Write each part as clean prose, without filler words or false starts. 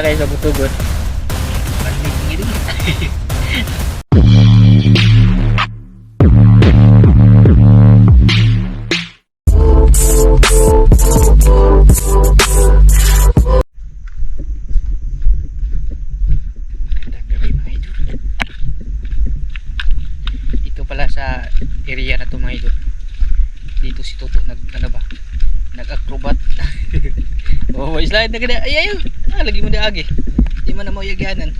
lang kayo sa Butugot. Panig nyo dun. Dito pala sa area na to mga idol. Dito si Toto nag-acrobat. Oh, may slide na ganda. Ay, ayun. Lagi mo na agi. Di man na mo yagyanan.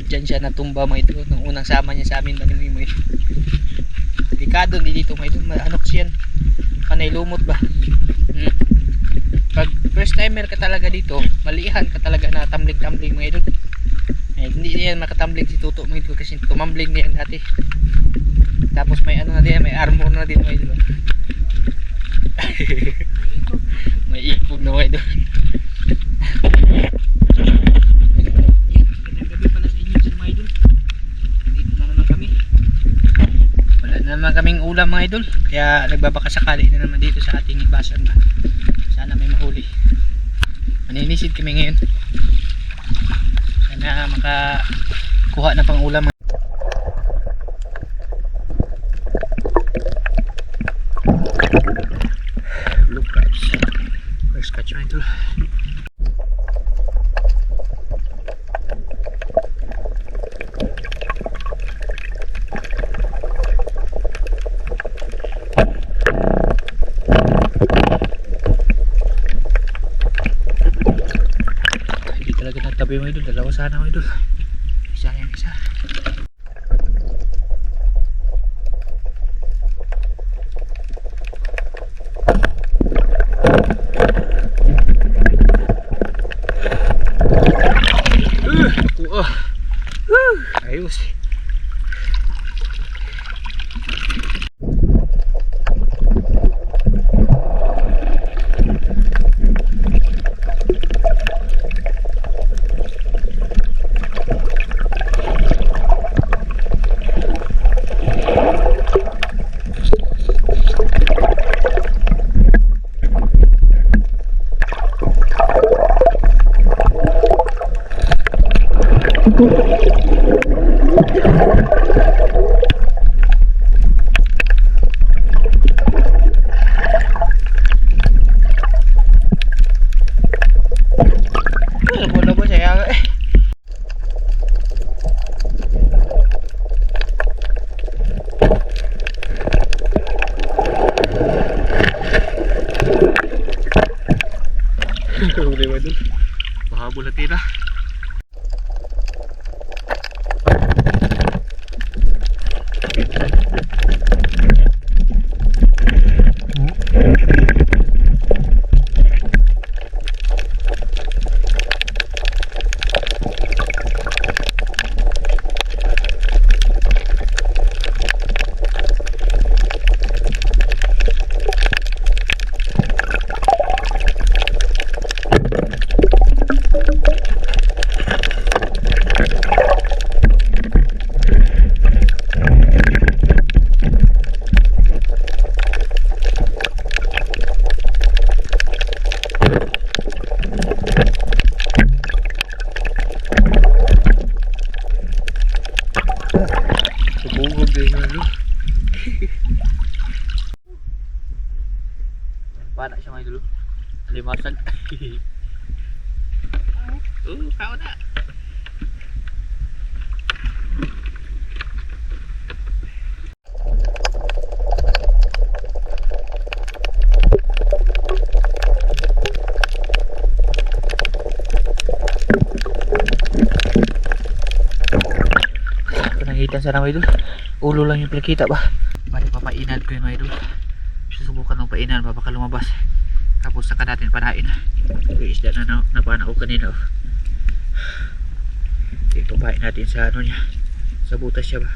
Diyan siya natumba mga idol. Nung unang sama niya sa amin. Delikado din dito mga idol. Ano kasi yan? Panay lumot ba? Pag first timer ka talaga dito, malihan ka talaga na tumbling mga idol. Hindi yan makatumbling si Toto mga idol kasi tumambling na yan dati. Tapos may ano na din, may armor na din mga idol. May ikog na mga idol. Magandang gabi pala sa inyo dyan mga idol. Dito na naman kami. Wala na naman kaming ulam mga idol. Kaya nagbabakasakali na naman dito sa ating ibasan ba. Sana may mahuli. Maninisid kami ngayon. Sana makakuha na pang ulam. Blue crabs. First catch mga idol. Hindi talaga nagtabi mga idol. Dalawa sana mga idol. Isa yan isa. Ayos. Labo-labo saya eh. Huli ba dun? Mahabol na tira. Subungog din nga no. Paano siya mga idol? Limasan. Kao na. Nakita sa mga idol. Ulo lang yung pinakita ba. Bali papainan ko yung mga idol. Susubukan ng painan pa baka lumabas. Tapos saka natin panain. Yung isda na napanao kanina. Ipabahin natin sa ano niya. Sa butas siya ba.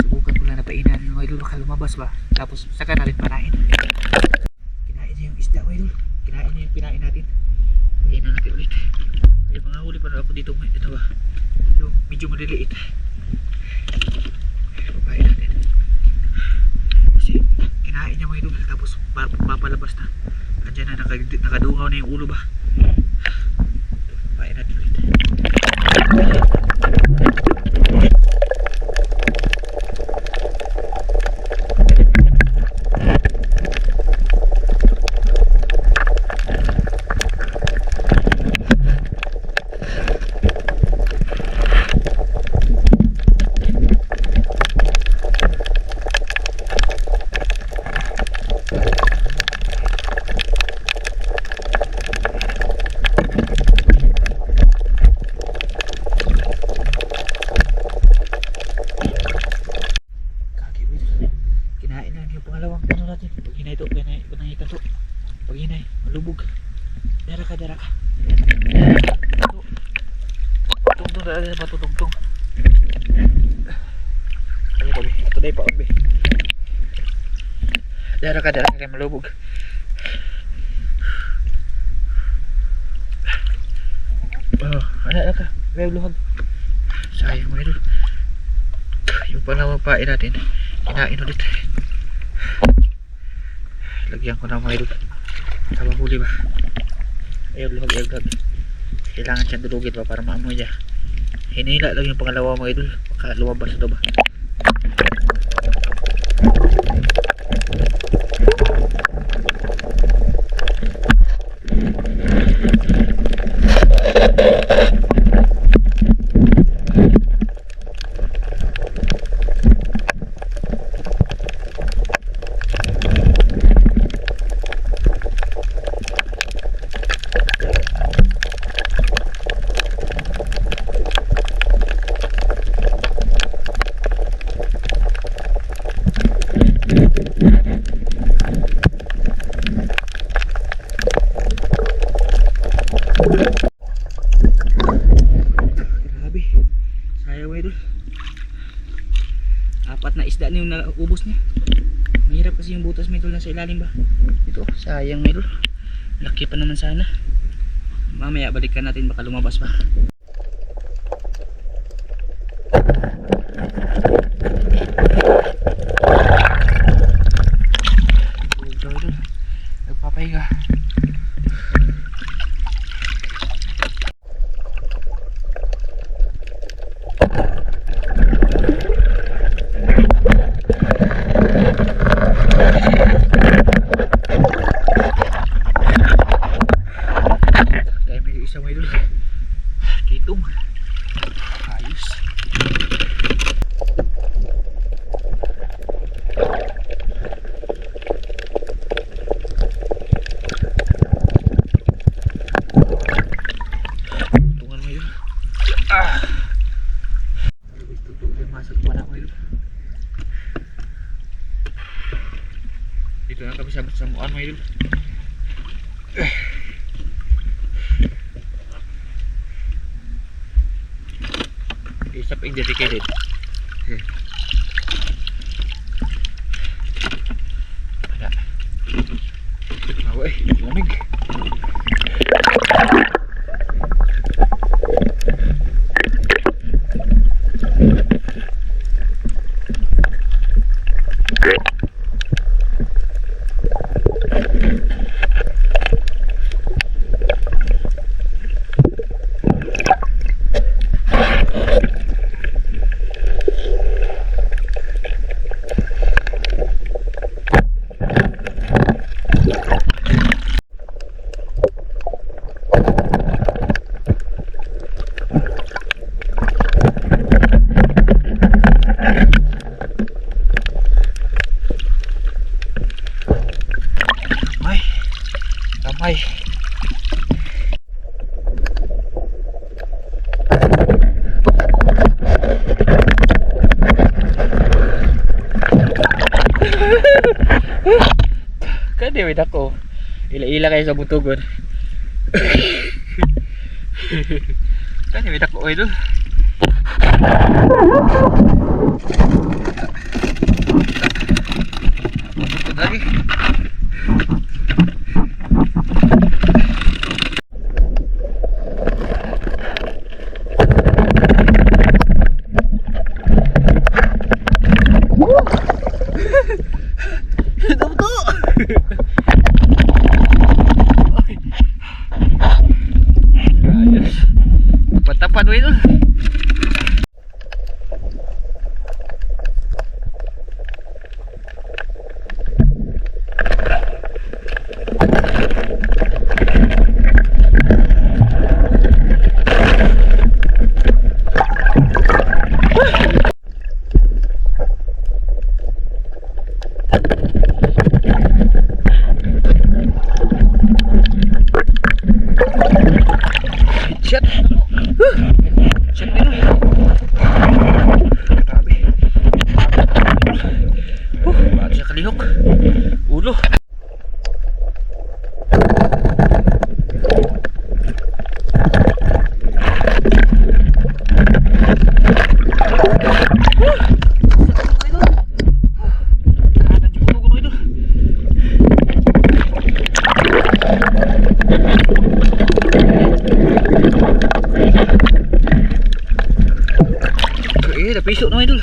Subukan ko lang na painan mga idol. Tapos saka natin panain. Kinain niya yung isda mo idol. Kinain niya yung pinain natin. Kain na natin ulit. May mga huli pa na ako dito. Ito ba? Yung medyo maliliit. Papain natin. Kasi kinain niya mga idol. Tapos papalabas na. Andyan na nakadungaw na yung ulo ba. Papain natin ulit. Dara ka. Tungtong dara ba tutungtong. Ayo ko be. Ito dai pa be. Dara ka kay malubog. Ana ka. May luhag. Sayang mo ito. Yung panawang pain natin. Kinain ulit. Lagyan ko na mga idol. Tama huli ba? Ayaw luhag. Kailangan siyang dulugin ba para maamoy niya. Hinila lang yung pangalawa mga idol. Baka lumabas ito ba. Apat na isda na yung naubos niya. Mahirap kasi yung butas may idol nasa ilalim ba. Ito sayang may idol. Laki pa naman sana. Mamaya balikan natin baka lumabas pa. Nagpapahinga. Kitong ayos. Tungan mo yun. Masuk pa na ko yun. Dito na kami sa muan mo yun. Isa pa yung dedicated. Wala. Awa eh, lamig. Kamay. Kadi ako. Ila-ila kayo sa butugon. Kadi ako idol. Lagi. Ito to. Ayos. Tapat-tapat mo ito. Shit. Shit na yun. Grabe. Bago siya kalihok. Ulo. Napisok na idol.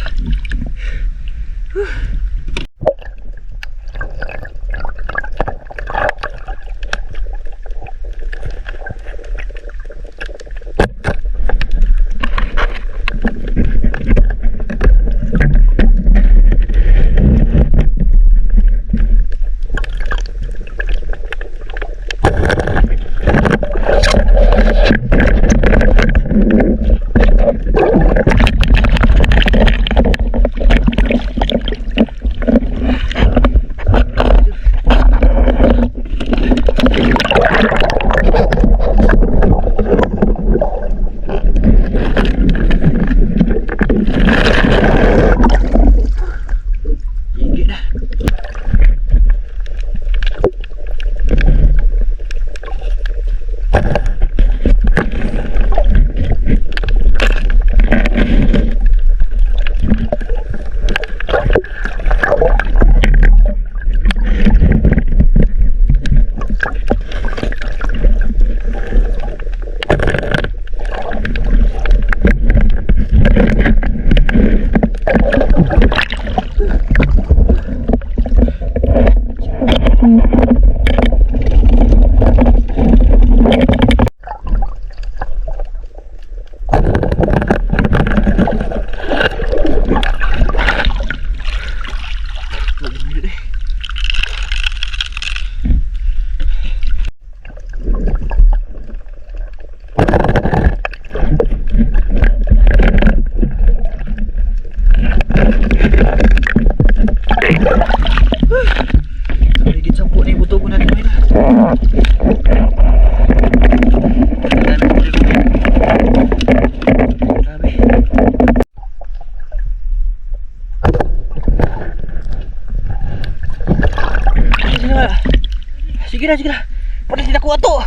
Sige na, sige na. Pwede din ako ato.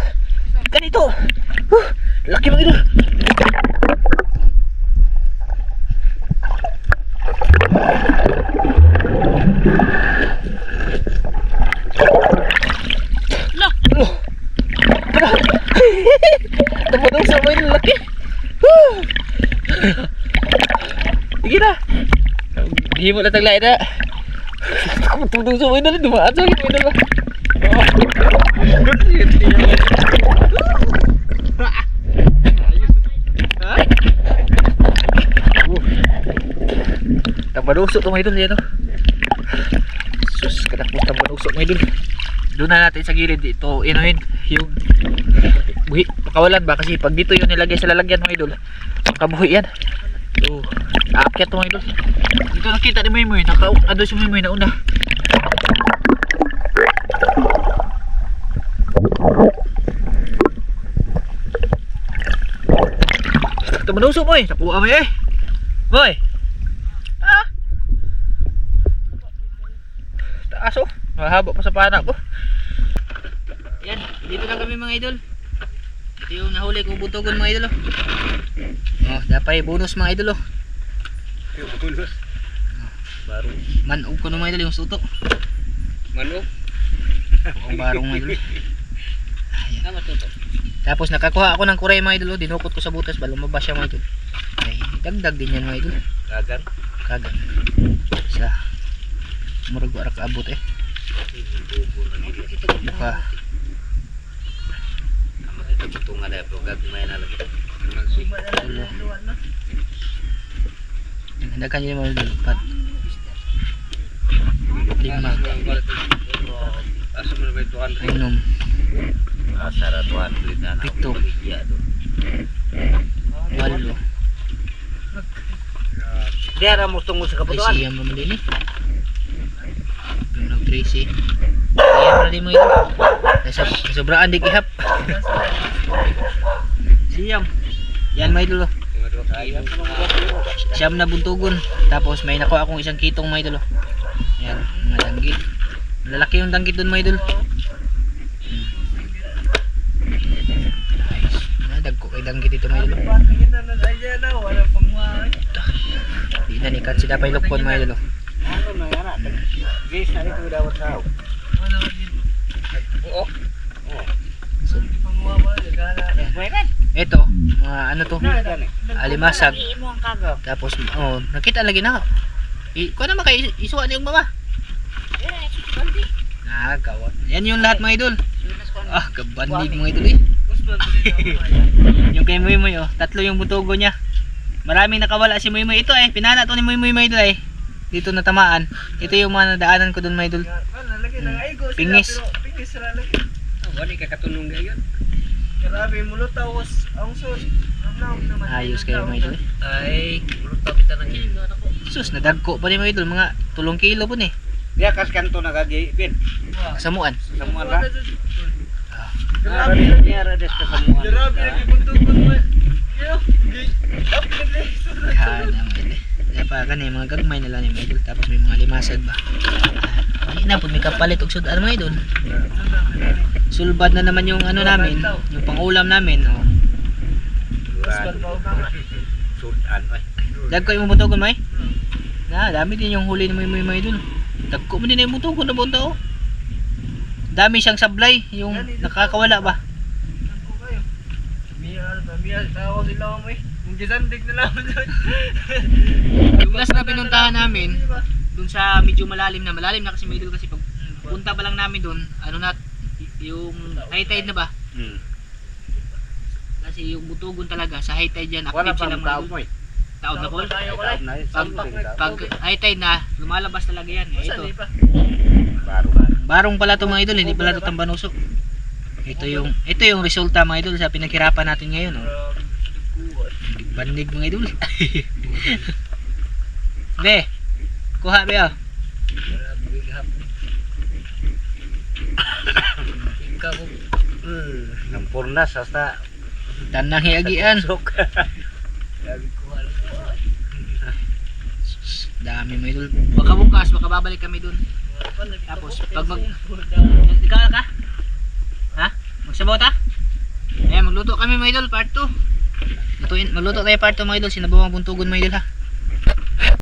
Ganito. Laki mga idol. Loh. Napadong sa mga laki. Sige na. Hindi mo na taglay na. Napadong sa mga dumaan sa mga idol. Tambanusok to mga idol yan, no? Sus, kadakot tambanusok mga idol. Doon na natin sa gilid ito inuhin yung buhi, pakawalan ba kasi pag dito yung nilagay sa lalagyan mga idol makabuhi yan. So aakyat to mga idol. Dito nakita ni Maymoy, naka-ano si Maymoy na una. Tambanusok mo eh, nakuha mo eh Moy. Taas oh, mahaba pa sa pana ko. Yan, dito lang kami mga idol. Ito yung nahuli kong butogon mga idol. Oh, dapat bonus mga idol. Bonus. Baro. Manog ko ng mga idol yung suto. Manok. Ang barong mga idol. Ayan. Ano to? Tapos nakakuha ako ng kuray mga idol. Dinukot ko sa butas ba lumabas siya mga idol. Ay dagdag din yan mga idol. Kagan. Kagan. Sa murag wala ka abot eh. Buka. Makita butungan na pero gagmay na lagi. Tulo. Handa niyo mga idol. 4. 5. Asa mo na may 200? Inom. Asa ra 200 na na. Pito. 8. Diara mo tungo sa kabutuan. Tracy ang mamali ni. Yung nag Tracy. Ayan na din mo yun. Sobraan di ihap. Siyam. Yan may dulo. Siyam na buntugon. Tapos may nakuha akong isang kitong may dulo. Yan, mga danggit. Malalaki yung danggit dun may dulo. Nice. Dagko kay danggit ito may dulo. Di na ni Katsi dapay lukpon may dulo. Ano na yara? Guys, na ito dawat tao. Oo. Ito, mga ano to? Alimasag. Tapos nakita lagi na. Kuha naman kayo isuwa niyo mama. Gawat. Yan yung lahat mga idol. Kabandig mga idol eh. Yung kay Muymoy oh, 3 yung butugo niya. Maraming nakawala si Muymoy. Ito pinana to ni Muymoy mga idol eh. Dito natamaan. Ito yung mga nadaanan ko doon mga idol. Pingis. Wali ka katunong gayon. Grabe mulutaw ang sus. Ayos kayo mga idol. Ay, mulutaw kita nang ilo nako. Sus, nadagko pa ni mga idol. Mga 3 kilo po ni. Dia kas kanto nagagi bin. Kasamuan. Samuan ra. Grabe Dia ra des kasamuan. Grabe lagi buntugon mo. Yo, Kaya pa kani mga gagmay nila ni mga idol. Tapos may mga limasag ba. Hindi na po may kapalit og sudan mga idol. Sulbad na naman yung ano namin, yung pangulam namin. Sudan ay. Dagko yung butugon may. Dami din yung huli ni mga idol. Dagko mo din yung butugon na bunta oh. Dami siyang sablay, yung nakakawala ba. Miyal, tawag sila mo eh. Yung gisandig na lang. Yung last na pinuntahan namin, dun sa medyo malalim na kasi may idol kasi pag punta pa lang namin dun, ano na, yung high tide na ba? Kasi yung butugon talaga, sa high tide yan, active sila mga idol. Taon na call. Pag high tide na, lumalabas talaga yan. Ito. Barong pala itong mga idol, hindi pala ito tambanusok. Ito yung resulta mga idol sa pinaghirapan natin ngayon. Bandig mga idol. Be, kuha be oh. Ikaw nang purnas hasta Tanang hiagian. Dami mga idol. Baka bukas, baka babalik kami dun. Tapos pag ikaw ka? Ha? Magsabaw ta? Magluto kami mga idol, part 2. Magluto tayo part 2 mga idol, sinabawang buntugon mga idol ha.